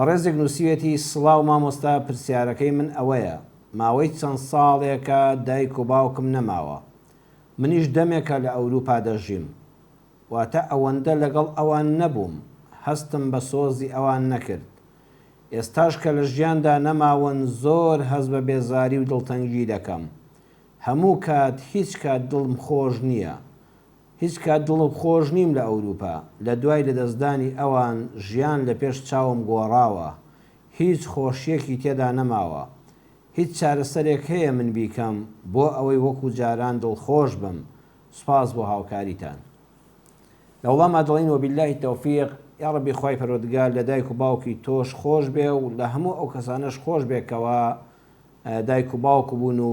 ڕێزێک نووسیوێتی سڵاو مامۆستا، پرسیارەکەی من ئەوەیە: ماوەی چەند ساڵێکە دایک و باوکم نەماوە، منیش دەمێکە لە ئەوروپا دەژیم، واتە ئەوەندە لەگەڵ ئەوان نەبووم، هەستم بە سۆزی ئەوان نەکرد. ئێستاش کە لە ژیاندا نەماون زۆر هەست بە بێزاری و دڵتەنگی دەکەم. هەموو کات هیچ کات دڵم خۆش نییە، هیچ کات دڵم خۆش نیم لە ئەوروپا. لە دوای لەدەستدانی ئەوان ژیان لە پێش چاوم گۆڕاوە، هیچ خۆشیەکی تێدا نەماوە. هیچ چارەسەرێک هەیە من بیکەم بۆ ئەوەی وەکو جاران دڵخۆش بم؟ سوپاس بۆ هاوکاریتان. لە وڵاما دەڵین وەبیللهی تەوفیق. یا ڕەبی خوای پەروەردگار لە دایک و باوکی تۆش خۆش بێ و لە هەموو ئەو کەسانەش خۆش بێکەوە دایک و باوک بوون و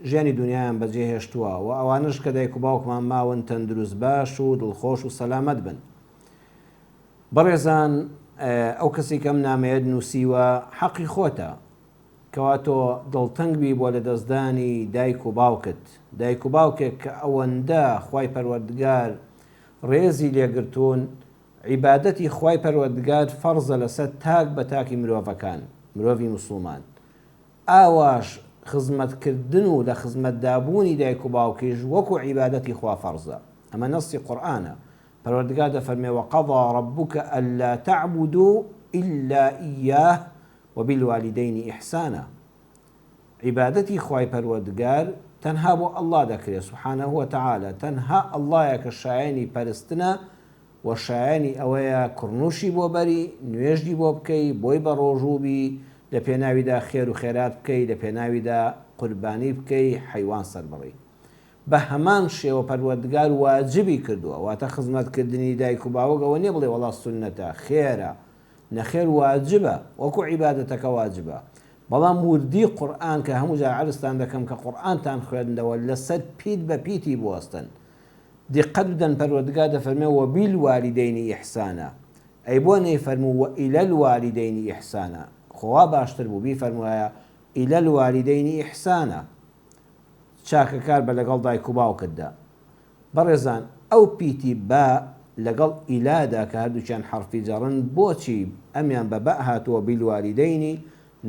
ژیانی دنیایان بەجێ هێشتووە، و ئەوانش کە دایک و باوکمان ماون تەندروست باش و دڵخۆش و سەلامەت بن. بەڕێزان، ئەو کەسی کەم نامەیەت نووسیوە حەقی خۆتە کەوا تۆ دڵتەنگبی بۆ لە دەستدانی دایک و باوکت. دایک و باوکێک کە ئەوەندە خوای پەروەردگار ڕێزی لێگرتوون، عیبادەتی خوای پەروەردگار فەرزە لەسەر تاک بە تاکی مرۆڤەکان، مرۆڤی موسڵمان. ئاواش خزمەتکردن و لە خزمەتدابوونی دایک و باوکیش وەکو عیبادەتی خوا فەرزە. ئەمە نەسی قورئانە. پەروەردگار دەفەرمێ وەقەضا ڕەبوکە ئەللا تەعبودوا ئیلا ئیاه وبالوالدین ئیحسانا. عیبادەتی خوای پەروەردگار تەنها بۆ ئەڵڵا دەکرێت سوبحانەه وتەعالە. تەنها ئەڵڵایە کە شایەنی پەرستنە و شایەنی ئەوەیە کوڕنووشی بۆ بەری، نوێژی بۆ بکەی، بۆی بە ڕۆژووبی، لە پێناویدا خێر و خێرات بکەی، لە پێناویدا قوربانی بکەی، حەیوان سەربڕی. بە هەمان شێوە پەروەردگار واجبی کردووە. واتە خزمەتکردنی دایک و باوکەوە نییە بڵێ وەڵا سونەتە خێرە، نەخێر واجبە، وەکو عیبادەتەکە واجبە. بەڵام وردی قورئان کە هەموو جار عەرزتان دەکەم کە قورئانتان خوێندنەوە لەسەر پیت بە پیتی بوەستن. دقت بدەن، پەروەردگار دەفەرمێ وەبیلوالیدەینی ئیحسانە. ئەی بۆ نەیفەرموو وئیلە الوالیدەینی ئیحسانە؟ خوا باشتر بوو بیفەرموایە ئیلە الوالیدەینی ئیحسانە، چاکەکار بە لەگەڵ دایک و باوکتدا. بەڕێزان، ئەو پیتی با لەگەڵ ئیلادا کە هەردووچیان حرفی جەڕن، بۆچی ئەمیان بە بە هاتووە بیلوالیدەینی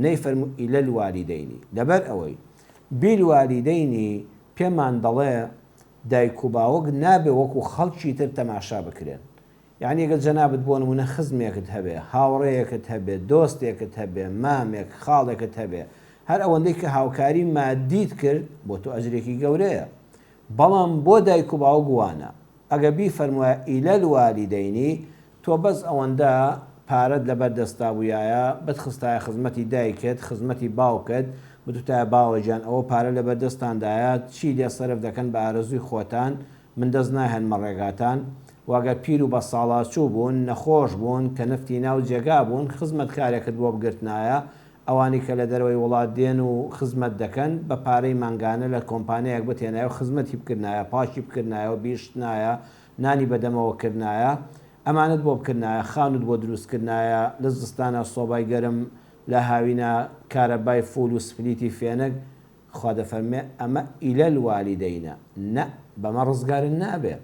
نەیفەرموو ئیلە الوالیدەینی؟ لەبەر ئەوەی بیلوالیدەینی پێمان دەڵێ دایک و باوک نابێ وەکو خەڵکی تر تەماشا بکرێن. یعنی ئەگەر جەنابەت بۆ نمونە خزمێکت هەبێ، هاوڕێیەکت هەبێ، دۆستێکت هەبێ، مامێک، خاڵێکت هەبێ، هەر ئەوەندەی کە هاوکاری مادیت کرد بۆ تۆ ئەجرێکی گەورەیە. بەڵام بۆ دایک و باوک وانە. ئەگە بیفەرموایە ئیلە الوالیدەینی، تۆ بەس ئەوەندە پارەت لەبەر دەستا بوویایە بتخستایە خزمەتی دایکت، خزمەتی باوکت، بتوتایە باوەجان ئەوە پارە لەبەر دەستاندایە، چی لێ سەرف دەکەن بە ئارەزووی خۆتان، من دەست ناهێن مەڕێگاتان. واگە پیر و بە ساڵاچوو بوون، نەخۆش بوون، کە نفتی ناو جێگا بوون، خزمەتکارێکت بۆ بگرتنایە. ئەوانی کە لە دەرەوەی وڵات دێن و خزمەت دەکەن بە پارەی مانگانە لە کۆمپانیایەک بتێنایە و خزمەتی بکردایە، پاشی بکردایە و بیشتنایە، نانی بەدەمەوە کردایە، ئەمانت بۆ بکردایە، خانوت بۆ دروستکردایە، لە زستانە سۆبای گەرم، لە هاوینە کارەبای فول و سپلیتی فێنک. خوا دەفەرمێ ئەمە ئیلە الوالیدەینە، نە، بەمە ڕزگارن نابێ،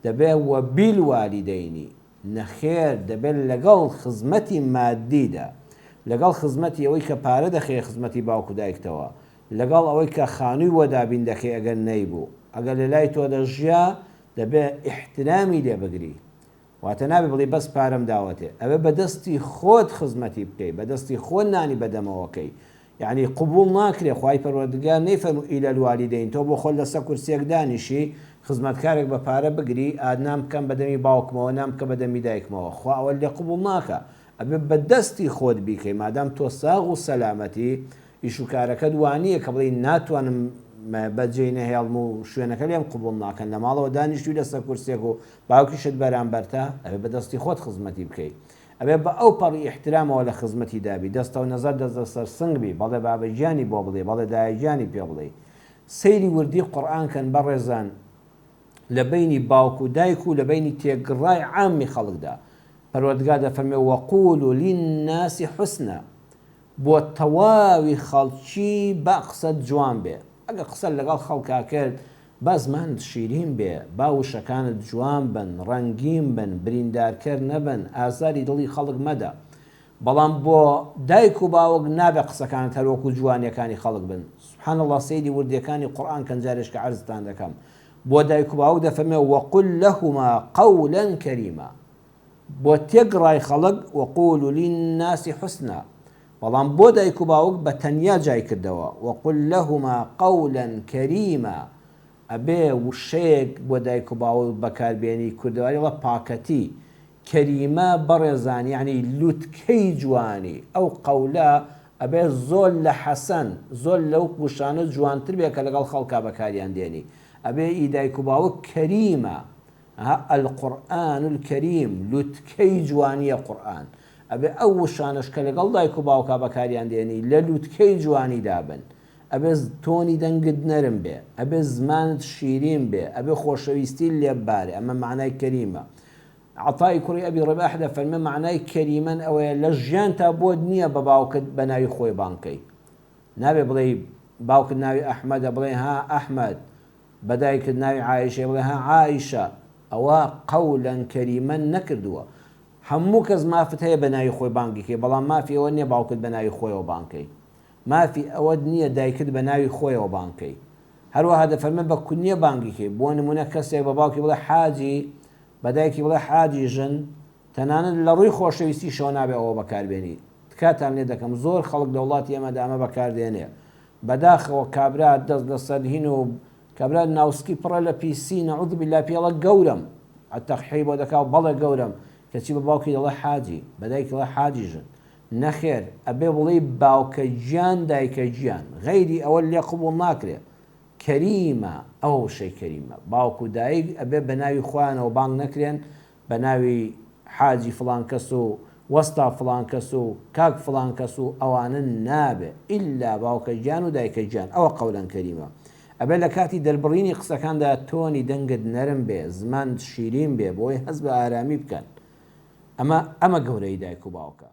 دەبێ وەبیلوالیدەینی، نەخێر، دەبێت لەگەڵ خزمەتی مادیدا، لەگەڵ خزمەتی ئەوەی کە پارە دەخێ خزمەتی باوک و دایکتەوە، لەگەڵ ئەوەی کە خانووی وەدابین دەکەی ئەگەر نەیبوو، ئەگەر لە لای تۆ دەژیا دەبێت ئیحترامی لێ بگری. واتە نابێ بڵێ بەس پارەم داوەتێ، ئەوێ بەدەستی خۆت خزمەتی بکەی، بەدەستی خۆت نانی بەدەمەوەکەی. یعنی قبول ناکرێ. خوای پەروەردگار نەیفەرموو ئیلە الوالیدەین، تۆ بۆ خۆت لەسەر کورسیەک دانیشی خزمەتکارێک بە پارە بگری، ئادنام بکەم بەدەمی باوکمەوە، نام بکە بەدەمی دایکمەوە. خوا ئەوە لێ قبول ناکە، ئەبێ بەدەستی خۆت بیکەی. مادام تۆ ساغ و سەلامەتی، ئیشوکارەکە دوانیە کە بڵێ ناتوانم بەجێی نەهێڵم و شوێنەکە لێم قبول ناکەن، لە ماڵەوە دانیشتوی لەسەر کورسێک و باوکیشت بەرامبەرتە، ئەبێ بەدەستی خۆت خزمەتی بکەیت. ئەبێ بە ئەو پەڕی ئیحترامەوە لە خزمەتی دابی، دەستە و نەزەر دەستە سەرسنگ بی، بەڵێ بابەجیانی بۆ بڵێ، بەڵێ دایەجیانی پێ بڵێ. سەیری وردی قورئان کەن بەڕێزان، لە بینی باوک و دایک و لە بینی تێگڕای عامی خەڵکدا. پەروەردگار دەفەرمێ وەقولوا للناس حوسنا، بۆ تەواوی خەڵکی با قسەت جوان بێ. ئەگە قسە لەگەڵ خەڵکا کرد با زمانت شیرین بێ، با وشەکانت جوان بن، ڕەنگین بن، بریندارکەر نەبن، ئازاری دڵی خەڵک مەدە. بەڵام بۆ دایک و باوەک نابێ قسەکانت هەروەکو جوانیەکانی خەڵک بن. سبحان الله سەیدی وردیەکانی قورئان کەنجارێش کە عەرزتان دەکەم بۆ دایک و باوەک دەفەرمێ وەقل لەهما قەولا کەریما، بۆ تێگڕای خەڵک وەقولوا للناس حوسنا، بەڵام بۆ دایک و باوک بە تەنیا جای کردەوە وەقل لەهما قەولا کەریما، ئەبێ وشەیەک بۆ دایک و باوک بەکاربێنی کوردەواری پاکەتی، کەریمە بەڕێزان یعنی لوتکەی جوانی، ئەو قەولە ئەبێ زۆر لە حەسەن زۆر لەو وشانە جوانتر بێ کە لەگەڵ خەڵکا بەکاریان دێنی، ئەبێ ئی دایک و باوک کەریمە. القورآن الکەریم لوتکەی جوانیە قورئان، ئەبێ ئەو وشانش کە لەگەڵ دایک و باوکا بەکاریان دێنی لە لوتکەی جوانی دابن، ئەبێ تۆنی دەنگت نەرم بێ، ئەبێ زمانت شیرین بێ، ئەبێ خۆشەویستی لێببارێ، ئەمە معنای کەریمە. عەتای کوڕی ئەبی ڕەباح دەفەرمێ معنای کەریمەن ئەوەیە لە ژیان تا بۆت نییە بە باوکت بە ناوی خۆی بانکەی، نابێ بڵێ باوکت ناوی ئەحمەدە بڵێ ها ئەحمەد، بە دایکت ناوی عایشە بڵێ ها عایشە، ئەوە قەولەن کەریمەن نەکردووە. هەموو کەس مافت هەیە بە ناوی خۆی بانگیکەی، بەڵام مافی ئەوە نییە باوکت بە ناوی خۆیەوە بانکەی، مافی ئەوە نییە دایکت بە ناوی خۆیەوە بانکەی. هەروەها دەفەرمێ بە کونیە بانگیکەی، بۆ نمونە کەسێک بە باوکی بڵێ حاجی، بە دایکی بڵێ حاجی ژن، تەنانەت لە ڕووی خۆشەویستیشەوە نابێ ئەوە بەکاربێنی. تکاتان لێ دەکەم زۆر خەڵک لە وڵاتی ئێمەدا ئەمە بەکاردێنێ، بەداخەوە کابرا دەست لە سەر هین و کابرا ناوسکی پڕە لە پیسی نەعوذ بالله پێڵە گەورم، ئەتەقحی بۆ دەکا بەڵێ گەورم، کەچی بە باوکی دەڵێ حاجی، بە دایکی دەڵێ حاجی ژن. نەخێر، ئەبێ بڵێ باوکە گیان دایکە گیان، غەیری ئەوە لێ قبوڵ ناکرێ. کەریمە ئەو شەی کەریمە، باوک و دایک ئەبێ بە ناوی خۆیانەوە بانگ نەکرێن، بە ناوی حاجی فڵان کەس و وەستا فڵان کەس و کاک فڵان کەس و ئەوانە نابێ، ئیلا باوکە گیان و دایکە گیان، ئەوە قەولەن کەریمە. ئەبێ لە کاتی دەربڕینی قسەکاندا تۆنی دەنگت نەرم بێ، زمان شیرین بێ، بۆی هەست بە ئارامی بکەن. ئەمە گەورەی دایک و باوکە.